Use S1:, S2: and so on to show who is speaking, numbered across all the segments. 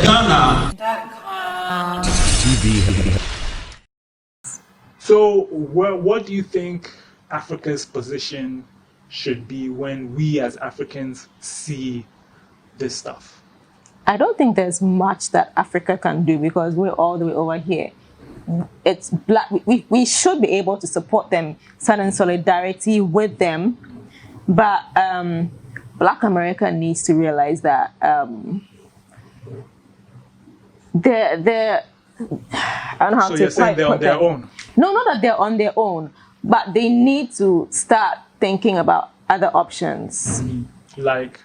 S1: FashionGHANA.com.
S2: So, what do you think Africa's position should be when we as Africans see this stuff?
S3: I don't think there's much that Africa can do because we're all the way over here. It's black. We should be able to support them, stand in solidarity with them, but Black America needs to realize that they're I don't know how
S2: So
S3: to
S2: you're saying they're on their own?
S3: No, not that they're on their own, but they need to start thinking about other options.
S2: Like?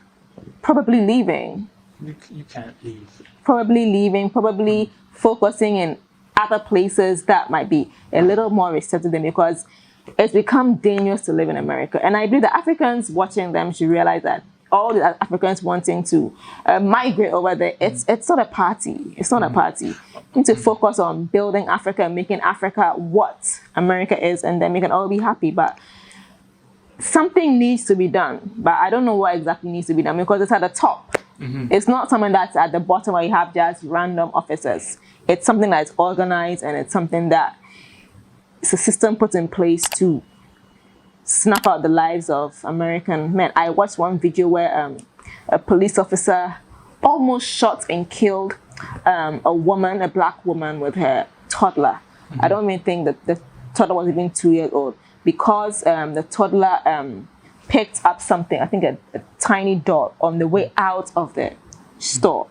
S3: Probably leaving.
S2: You can't leave.
S3: Probably leaving, probably focusing in other places that might be a little more receptive to them because it's become dangerous to live in America. And I believe that Africans watching them should realize that all the Africans wanting to migrate over there, it's not a party. It's not a party. You need to focus on building Africa and making Africa what America is, and then we can all be happy. But something needs to be done. But I don't know what exactly needs to be done because it's at the top. It's not something that's at the bottom where you have just random officers. It's something that's organized, and it's something that it's a system put in place to snuff out the lives of American men. I watched one video where a police officer almost shot and killed a black woman with her toddler. I don't even think that the toddler was even 2 years old because the toddler picked up something, I think a tiny doll, on the way out of the store.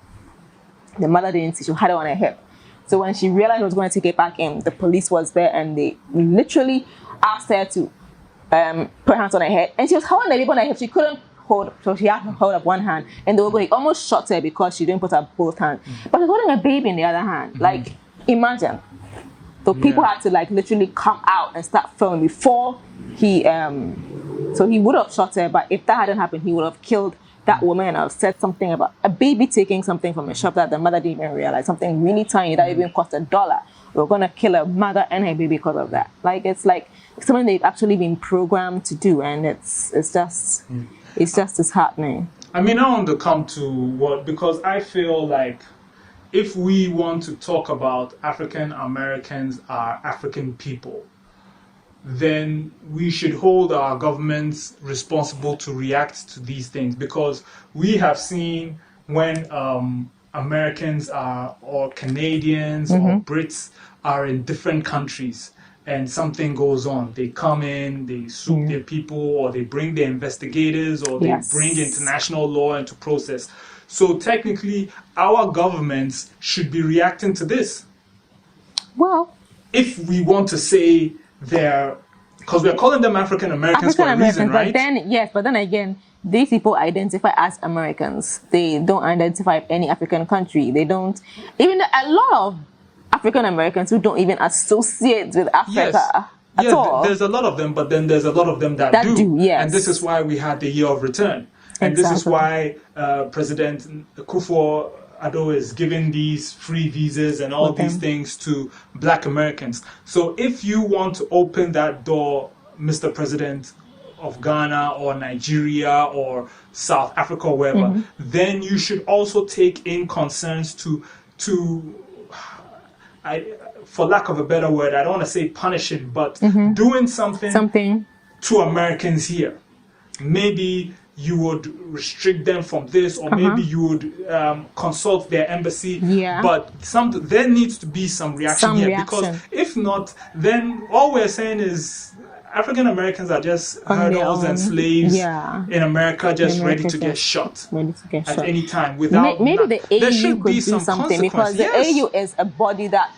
S3: The mother didn't see, she had it on her hip. So when she realized she was going to take it back in, the police was there and they literally asked her to put her hands on her head. And she was holding the baby on her hip. She couldn't hold, so she had to hold up one hand. And they were going, almost shot her because she didn't put up both hands. But she's holding a baby in the other hand. Like, imagine. So people had to like literally come out and start filming before he, so he would have shot her, but if that hadn't happened, he would have killed that woman and have said something about a baby taking something from a shop that the mother didn't even realize, something really tiny that even cost $1. We're gonna kill a mother and her baby because of that. Like it's something they've actually been programmed to do, and it's just disheartening.
S2: I mean, I want to come to what, because I feel like if we want to talk about African Americans are African people, then we should hold our governments responsible to react to these things, because we have seen when Americans are, or Canadians or Brits are in different countries and something goes on, they come in, they sue their people, or they bring their investigators, or they bring international law into process. So technically, our governments should be reacting to this.
S3: Well,
S2: if we want to say they're, because we're calling them African Americans for a reason, right?
S3: But then again, these people identify as Americans. They don't identify any African country. They don't, even a lot of African Americans who don't even associate with Africa at all.
S2: There's a lot of them, but then there's a lot of them that do. And this is why we had the year of return. And this is why President Akufo-Addo is giving these free visas and all these things to Black Americans. So if you want to open that door, Mr. President of Ghana or Nigeria or South Africa or wherever, then you should also take in concerns to for lack of a better word, I don't want to say punishing, but doing something to Americans here. Maybe you would restrict them from this, or maybe you would consult their embassy. But there needs to be some reaction here, because if not, then all we're saying is African Americans are just hurdles and slaves in America, just ready to get shot at any time. Without
S3: maybe the AU
S2: there should
S3: could
S2: be
S3: do something, because the
S2: Yes.
S3: AU is a body that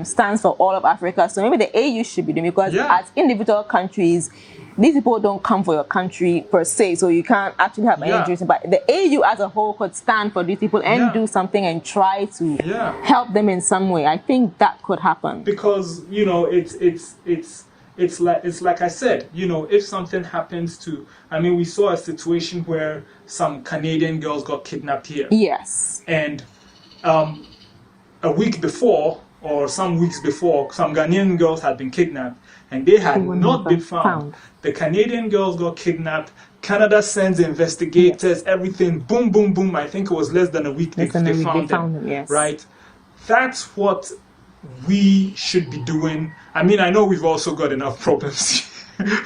S3: stands for all of Africa. So maybe the AU should be doing, because as individual countries, these people don't come for your country per se, so you can't actually have any jurisdiction. But the AU as a whole could stand for these people and do something and try to help them in some way. I think that could happen.
S2: Because, you know, it's like I said, you know, if something happens to, I mean, we saw a situation where some Canadian girls got kidnapped here.
S3: Yes.
S2: And a week before, or some weeks before, some Ghanaian girls had been kidnapped and they had not been found. The Canadian girls got kidnapped. Canada sends investigators, everything, boom, boom, boom. I think it was less than a week they found them.
S3: Yes.
S2: Right? That's what we should be doing. I mean, I know we've also got enough problems.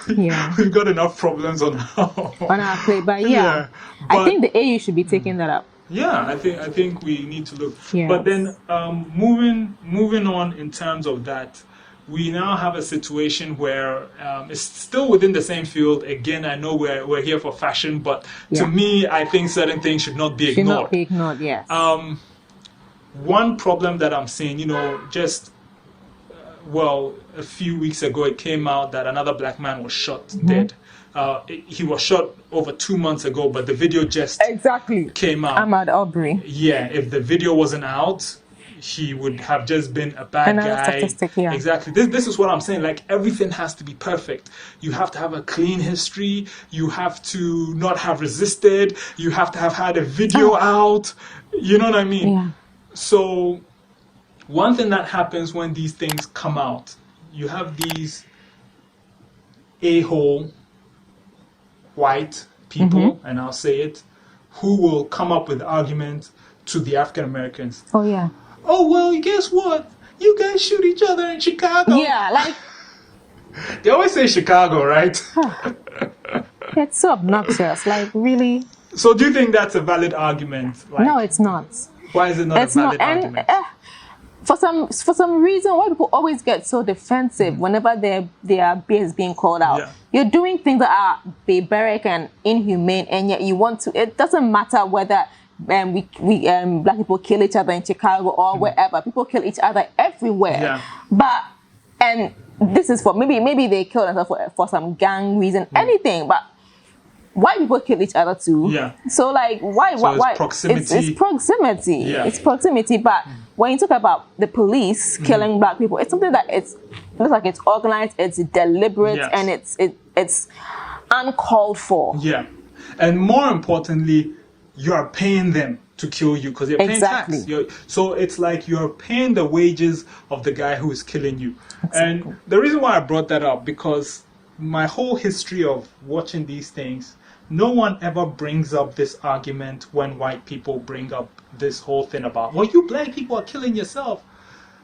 S3: Yeah.
S2: We've got enough problems on
S3: our plate, but I think the AU should be taking that up.
S2: Yeah, I think we need to look.
S3: Yes.
S2: But then moving on in terms of that, we now have a situation where it's still within the same field. Again, I know we're here for fashion, but to me, I think certain things should not be ignored.
S3: Should not be ignored, yes.
S2: One problem that I'm seeing, just a few weeks ago, it came out that another black man was shot dead. He was shot over 2 months ago, but the video just came out.
S3: Ahmaud Arbery.
S2: Yeah, if the video wasn't out, he would have just been a bad guy.
S3: Statistic, yeah.
S2: Exactly. This is what I'm saying. Like, everything has to be perfect. You have to have a clean history. You have to not have resisted. You have to have had a video out. You know what I mean?
S3: Yeah.
S2: So, one thing that happens when these things come out, you have these a-hole white people, and I'll say it, who will come up with arguments to the African Americans.
S3: Oh, yeah.
S2: Oh, well, guess what? You guys shoot each other in Chicago.
S3: Yeah, like...
S2: They always say Chicago, right?
S3: It's so obnoxious, like, really.
S2: So do you think that's a valid argument? Like,
S3: no, it's not.
S2: Why is it not a valid argument?
S3: For some reason, why people always get so defensive whenever their beer is being called out.
S2: Yeah.
S3: You're doing things that are barbaric and inhumane, and yet you want to. It doesn't matter whether we black people kill each other in Chicago or wherever. People kill each other everywhere.
S2: Yeah.
S3: But this is for maybe they kill themselves for some gang reason, anything. But white people kill each other too.
S2: Yeah.
S3: So like why?
S2: It's proximity.
S3: It's proximity.
S2: Yeah.
S3: It's proximity. But when you talk about the police killing black people, it's something that looks like it's organized, it's deliberate, and it's uncalled for.
S2: Yeah. And more importantly, you are paying them to kill you because you're paying tax. So it's like you're paying the wages of the guy who is killing you. And the reason why I brought that up, because my whole history of watching these things, no one ever brings up this argument when white people bring up this whole thing about, well, you black people are killing yourself.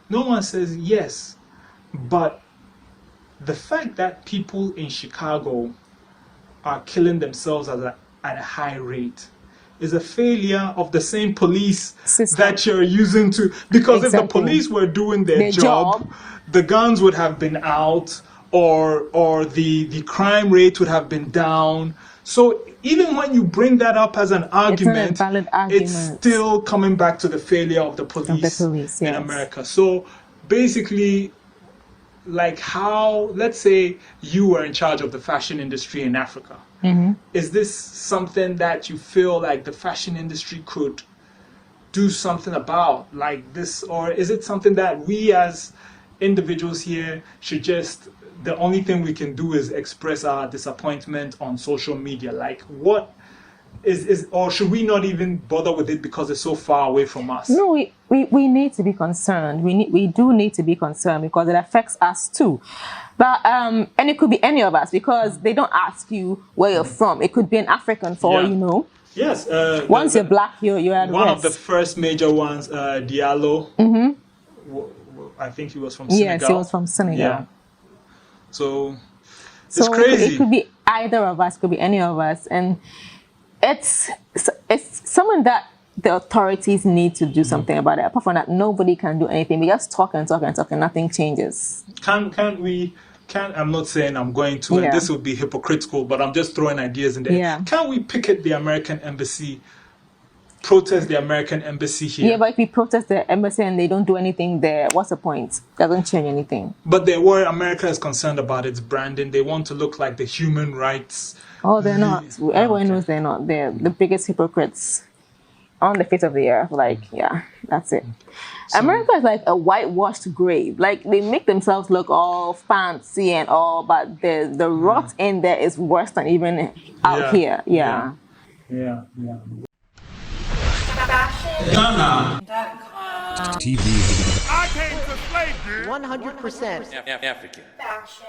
S2: No one says yes. But the fact that people in Chicago are killing themselves at a high rate is a failure of the same police system that you're using to, because if the police were doing their job, the guns would have been out, or the crime rate would have been down. So even when you bring that up as an argument,
S3: it's not a valid argument.
S2: It's still coming back to the failure of the police, in America. So basically, like how, let's say you were in charge of the fashion industry in Africa. Is this something that you feel like the fashion industry could do something about, like this, or is it something that we as individuals here should just, the only thing we can do is express our disappointment on social media? Like, what is or should we not even bother with it because it's so far away from us?
S3: No, we need to be concerned. We do need to be concerned because it affects us too. But and it could be any of us, because they don't ask you where you're from. It could be an African for all you know.
S2: Yes.
S3: Once you're black, you're at
S2: one
S3: risk.
S2: Of the first major ones, Diallo. I think he was from Senegal.
S3: Yes, he was from Senegal.
S2: Yeah. So it's crazy.
S3: It could be either of us, could be any of us, and it's something that the authorities need to do something about it. Apart from that, nobody can do anything. We just talk and talk and talk, and nothing changes.
S2: Can't we? I'm not saying I'm going to, and this would be hypocritical, but I'm just throwing ideas in there.
S3: Yeah.
S2: Can't we picket the American embassy, protest the American embassy here?
S3: Yeah, but if we protest the embassy and they don't do anything there, what's the point? Doesn't change anything.
S2: But what America is concerned about is branding. They want to look like the human rights.
S3: Oh, they're not. Everyone knows they're not. They're the biggest hypocrites on the face of the earth. Like, yeah, that's it. So, America is like a whitewashed grave. Like, they make themselves look all fancy and all, but the rot in there is worse than even out here. Yeah.
S1: FashionGHANA.com TV.
S4: I came to slave, dude.
S5: 100%
S4: African.
S6: Fashion.